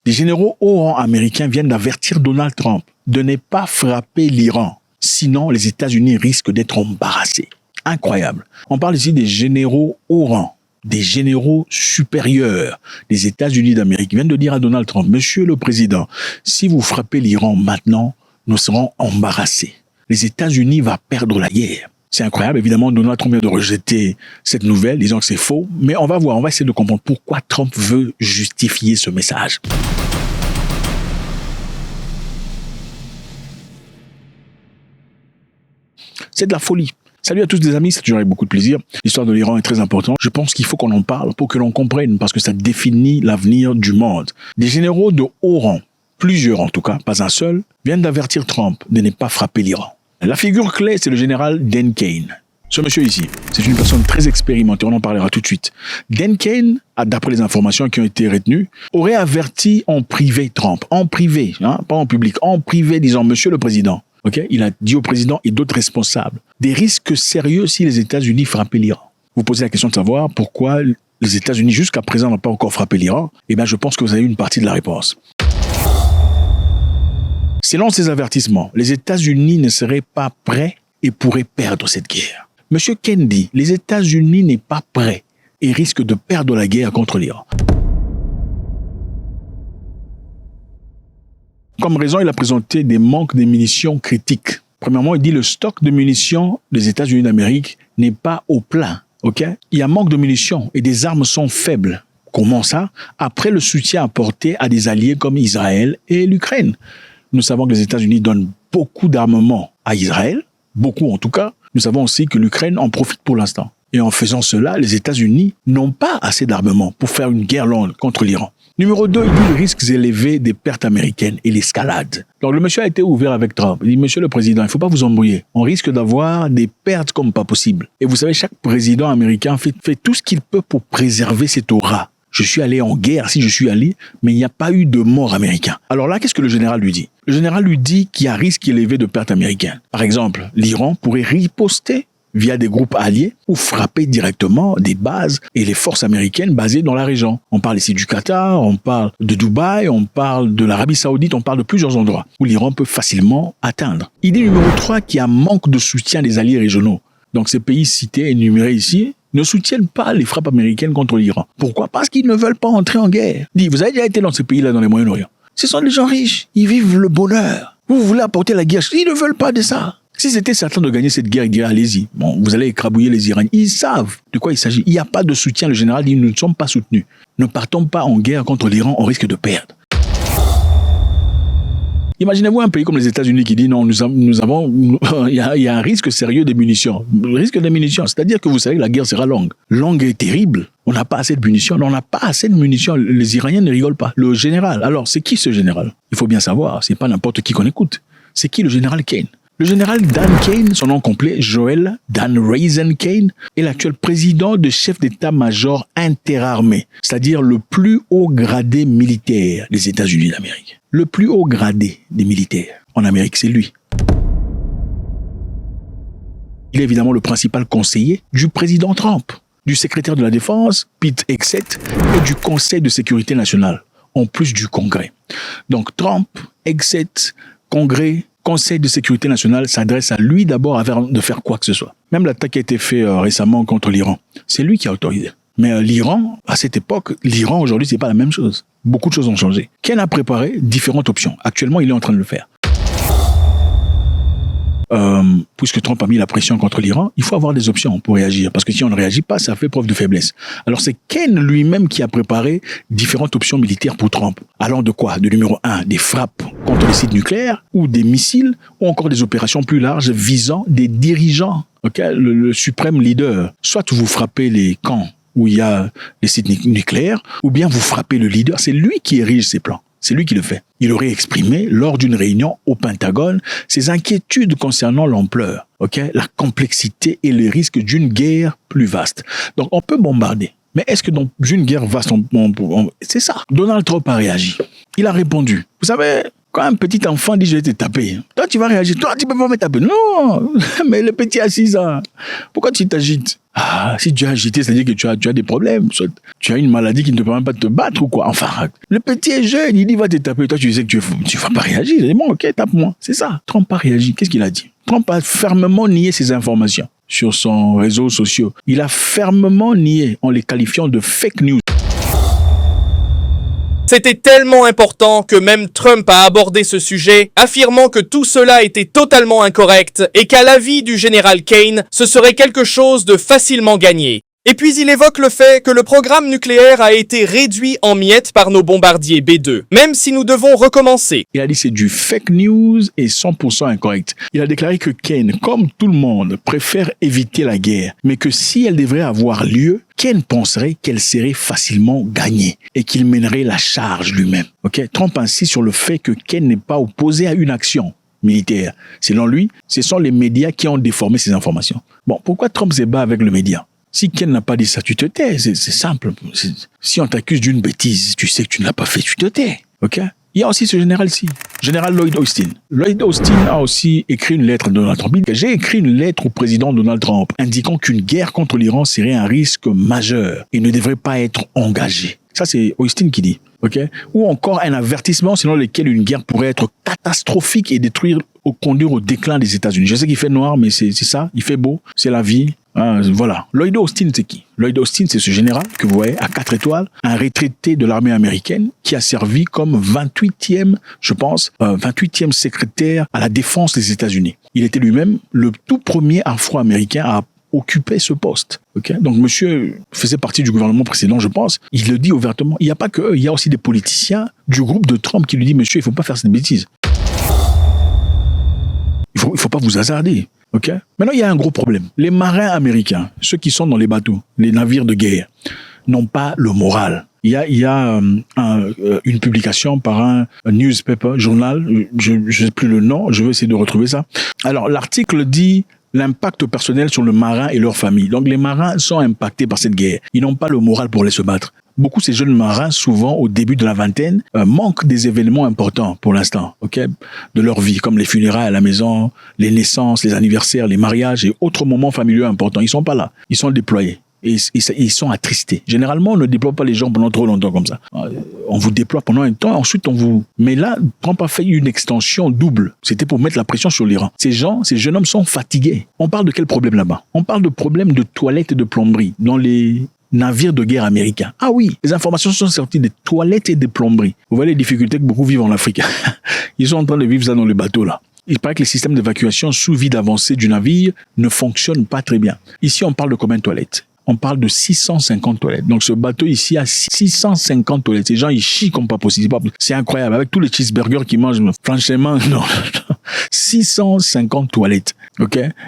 Les généraux haut rang américains viennent d'avertir Donald Trump de ne pas frapper l'Iran. Sinon, les États-Unis risquent d'être embarrassés. Incroyable. On parle ici des généraux haut rang, des généraux supérieurs des États-Unis d'Amérique. Ils viennent de dire à Donald Trump, Monsieur le Président, si vous frappez l'Iran maintenant, nous serons embarrassés. Les États-Unis vont perdre la guerre. C'est incroyable. Évidemment, Donald Trump vient de rejeter cette nouvelle, disant que c'est faux. Mais on va voir, on va essayer de comprendre pourquoi Trump veut justifier ce message. C'est de la folie. Salut à tous les amis, c'est toujours avec beaucoup de plaisir. L'histoire de l'Iran est très importante. Je pense qu'il faut qu'on en parle pour que l'on comprenne, parce que ça définit l'avenir du monde. Des généraux de haut rang, plusieurs en tout cas, pas un seul, viennent d'avertir Trump de ne pas frapper l'Iran. La figure clé, c'est le général Dan Kane. Ce monsieur ici, c'est une personne très expérimentée, on en parlera tout de suite. Dan Kane, d'après les informations qui ont été retenues, aurait averti en privé Trump, en privé, pas en public, en privé, disant « Monsieur le Président ». Okay? Il a dit au président et d'autres responsables des risques sérieux si les États-Unis frappaient l'Iran. Vous posez la question de savoir pourquoi les États-Unis jusqu'à présent n'ont pas encore frappé l'Iran. Eh bien, je pense que vous avez une partie de la réponse. Selon ces avertissements, les États-Unis ne seraient pas prêts et pourraient perdre cette guerre. Monsieur Kane dit, les États-Unis n'est pas prêts et risquent de perdre la guerre contre l'Iran. Comme raison, il a présenté des manques de munitions critiques. Premièrement, il dit le stock de munitions des États-Unis d'Amérique n'est pas au plein. Okay? Il y a manque de munitions et des armes sont faibles. Comment ça? Après le soutien apporté à des alliés comme Israël et l'Ukraine. Nous savons que les États-Unis donnent beaucoup d'armement à Israël, beaucoup en tout cas. Nous savons aussi que l'Ukraine en profite pour l'instant. Et en faisant cela, les États-Unis n'ont pas assez d'armement pour faire une guerre longue contre l'Iran. Numéro 2, il dit les risques élevés des pertes américaines et l'escalade. Donc le monsieur a été ouvert avec Trump. Il dit, Monsieur le Président, il ne faut pas vous embrouiller. On risque d'avoir des pertes comme pas possible. Et vous savez, chaque président américain fait tout ce qu'il peut pour préserver cette aura. Je suis allé en guerre, si je suis allé, mais il n'y a pas eu de mort américain. Alors là, qu'est-ce que le général lui dit? Le général lui dit qu'il y a risque élevé de pertes américaines. Par exemple, l'Iran pourrait riposter via des groupes alliés ou frapper directement des bases et les forces américaines basées dans la région. On parle ici du Qatar, on parle de Dubaï, on parle de l'Arabie Saoudite, on parle de plusieurs endroits où l'Iran peut facilement atteindre. Idée numéro 3, qu'il y a manque de soutien des alliés régionaux. Donc ces pays cités et énumérés ici ne soutiennent pas les frappes américaines contre l'Iran. Pourquoi? Parce qu'ils ne veulent pas entrer en guerre. Vous avez déjà été dans ces pays-là dans les Moyen-Orient. Ce sont des gens riches, ils vivent le bonheur. Vous voulez apporter la guerre, ils ne veulent pas de ça. Si c'était certain de gagner cette guerre, ils diraient allez-y. Bon, vous allez écrabouiller les Iraniens. Ils savent de quoi il s'agit. Il n'y a pas de soutien. Le général dit nous ne sommes pas soutenus. Ne partons pas en guerre contre l'Iran, on risque de perdre. Imaginez-vous un pays comme les États-Unis qui dit non, il y a un risque sérieux des munitions. Risque des munitions, c'est-à-dire que vous savez que la guerre sera longue. Longue et terrible. On n'a pas assez de munitions. On n'a pas assez de munitions. Les Iraniens ne rigolent pas. Le général. Alors, c'est qui ce général? Il faut bien savoir. C'est pas n'importe qui qu'on écoute. C'est qui le général Kane? Le général Dan Kane, son nom complet, Joel Dan Raisin Kane, est l'actuel président de chef d'état-major interarmé, c'est-à-dire le plus haut gradé militaire des États-Unis d'Amérique. Le plus haut gradé des militaires en Amérique, c'est lui. Il est évidemment le principal conseiller du président Trump, du secrétaire de la Défense, Pete Hegseth, et du Conseil de sécurité nationale, en plus du Congrès. Donc Trump, Hegseth, Congrès, Conseil de sécurité nationale s'adresse à lui d'abord avant de faire quoi que ce soit. Même l'attaque qui a été faite récemment contre l'Iran, c'est lui qui a autorisé. Mais l'Iran, à cette époque, l'Iran aujourd'hui, c'est pas la même chose. Beaucoup de choses ont changé. Ken a préparé différentes options. Actuellement, il est en train de le faire. Puisque Trump a mis la pression contre l'Iran, il faut avoir des options pour réagir. Parce que si on ne réagit pas, ça fait preuve de faiblesse. Alors c'est Ken lui-même qui a préparé différentes options militaires pour Trump. Allant de quoi? De numéro 1, des frappes contre les sites nucléaires ou des missiles, ou encore des opérations plus larges visant des dirigeants, le suprême leader. Soit vous frappez les camps où il y a les sites nucléaires, ou bien vous frappez le leader. C'est lui qui érige ses plans. C'est lui qui le fait. Il aurait exprimé, lors d'une réunion au Pentagone, ses inquiétudes concernant l'ampleur, la complexité et les risques d'une guerre plus vaste. Donc, on peut bombarder. Mais est-ce que dans une guerre vaste, c'est ça. Donald Trump a réagi. Il a répondu. Vous savez, Quand un petit enfant dit je vais te taper, toi tu vas réagir. Toi tu peux pas me taper. Non, mais le petit a 6 ans. Pourquoi tu t'agites? Ah, si tu es agité, c'est-à-dire que tu as des problèmes. Soit tu as une maladie qui ne te permet pas de te battre ou quoi. Enfin, le petit est jeune, il dit va te taper. Toi tu sais que tu vas pas réagir. Il dit bon, ok, tape-moi. C'est ça. Trump a réagi. Qu'est-ce qu'il a dit? Trump a fermement nié ces informations sur son réseau social. Il a fermement nié en les qualifiant de fake news. C'était tellement important que même Trump a abordé ce sujet, affirmant que tout cela était totalement incorrect et qu'à l'avis du général Kane, ce serait quelque chose de facilement gagné. Et puis il évoque le fait que le programme nucléaire a été réduit en miettes par nos bombardiers B-2, même si nous devons recommencer. Il a dit c'est du fake news et 100% incorrect. Il a déclaré que Kane, comme tout le monde, préfère éviter la guerre, mais que si elle devrait avoir lieu, Kane penserait qu'elle serait facilement gagnée et qu'il mènerait la charge lui-même. Trump insiste sur le fait que Kane n'est pas opposé à une action militaire. Selon lui, ce sont les médias qui ont déformé ces informations. Bon, pourquoi Trump se bat avec le média? Si Ken n'a pas dit ça, tu te tais. C'est simple. Si on t'accuse d'une bêtise, tu sais que tu ne l'as pas fait, tu te tais. Il y a aussi ce général-ci, général Lloyd Austin. Lloyd Austin a aussi écrit une lettre à Donald Trump. J'ai écrit une lettre au président Donald Trump indiquant qu'une guerre contre l'Iran serait un risque majeur et ne devrait pas être engagée. Ça, c'est Austin qui dit. Ou encore un avertissement selon lequel une guerre pourrait être catastrophique et conduire au déclin des États-Unis. Je sais qu'il fait noir, mais c'est ça. Il fait beau. C'est la vie. Voilà. Lloyd Austin, c'est qui? Lloyd Austin, c'est ce général que vous voyez à 4 étoiles, un retraité de l'armée américaine qui a servi comme 28e, je pense, 28e secrétaire à la défense des États-Unis. Il était lui-même le tout premier afro-américain à occuper ce poste. Donc, monsieur faisait partie du gouvernement précédent, je pense. Il le dit ouvertement. Il n'y a pas que eux. Il y a aussi des politiciens du groupe de Trump qui lui disent, monsieur, il ne faut pas faire cette bêtise. Il faut pas vous hasarder. Maintenant, il y a un gros problème. Les marins américains, ceux qui sont dans les bateaux, les navires de guerre, n'ont pas le moral. Il y a une publication par un newspaper, journal, je ne sais plus le nom, je vais essayer de retrouver ça. Alors, l'article dit l'impact personnel sur le marin et leur famille. Donc, les marins sont impactés par cette guerre. Ils n'ont pas le moral pour aller se battre. Beaucoup de ces jeunes marins, souvent au début de la vingtaine, manquent des événements importants pour l'instant, de leur vie, comme les funérailles à la maison, les naissances, les anniversaires, les mariages et autres moments familiaux importants. Ils sont pas là. Ils sont déployés. Et ils sont attristés. Généralement, on ne déploie pas les gens pendant trop longtemps comme ça. On vous déploie pendant un temps, ensuite on vous... Mais là, Trump a fait une extension double. C'était pour mettre la pression sur l'Iran. Ces jeunes hommes sont fatigués. On parle de quel problème là-bas? On parle de problème de toilettes et de plomberie dans les navires de guerre américains. Ah oui, les informations sont sorties des toilettes et des plomberies. Vous voyez les difficultés que beaucoup vivent en Afrique. Ils sont en train de vivre ça dans les bateaux là. Il paraît que les systèmes d'évacuation sous vide avancé du navire ne fonctionnent pas très bien. Ici, on parle de combien de toilettes? On parle de 650 toilettes. Donc, ce bateau ici a 650 toilettes. Ces gens, ils chient comme pas possible. C'est incroyable. Avec tous les cheeseburgers qu'ils mangent, franchement, non. 650 toilettes.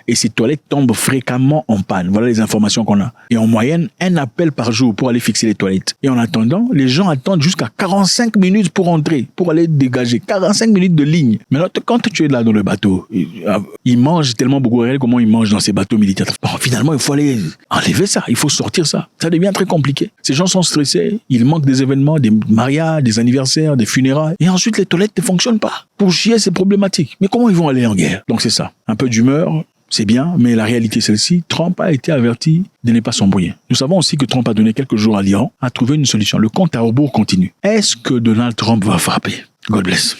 Et ces toilettes tombent fréquemment en panne. Voilà les informations qu'on a. Et en moyenne, un appel par jour pour aller fixer les toilettes. Et en attendant, les gens attendent jusqu'à 45 minutes pour entrer, pour aller dégager. 45 minutes de ligne. Mais là, quand tu es là dans le bateau, ils mangent tellement beaucoup. Regardez comment ils mangent dans ces bateaux militaires. Bon, finalement, il faut aller enlever ça. Il faut sortir ça. Ça devient très compliqué. Ces gens sont stressés. Ils manquent des événements, des mariages, des anniversaires, des funérailles. Et ensuite, les toilettes ne fonctionnent pas. Pour chier, c'est problématique. Mais comment ils vont aller en guerre? Donc, c'est ça. Un peu d'humeur, c'est bien, mais la réalité est celle-ci. Trump a été averti de ne pas s'embrouiller. Nous savons aussi que Trump a donné quelques jours à l'Iran à trouver une solution. Le compte à rebours continue. Est-ce que Donald Trump va frapper? God bless.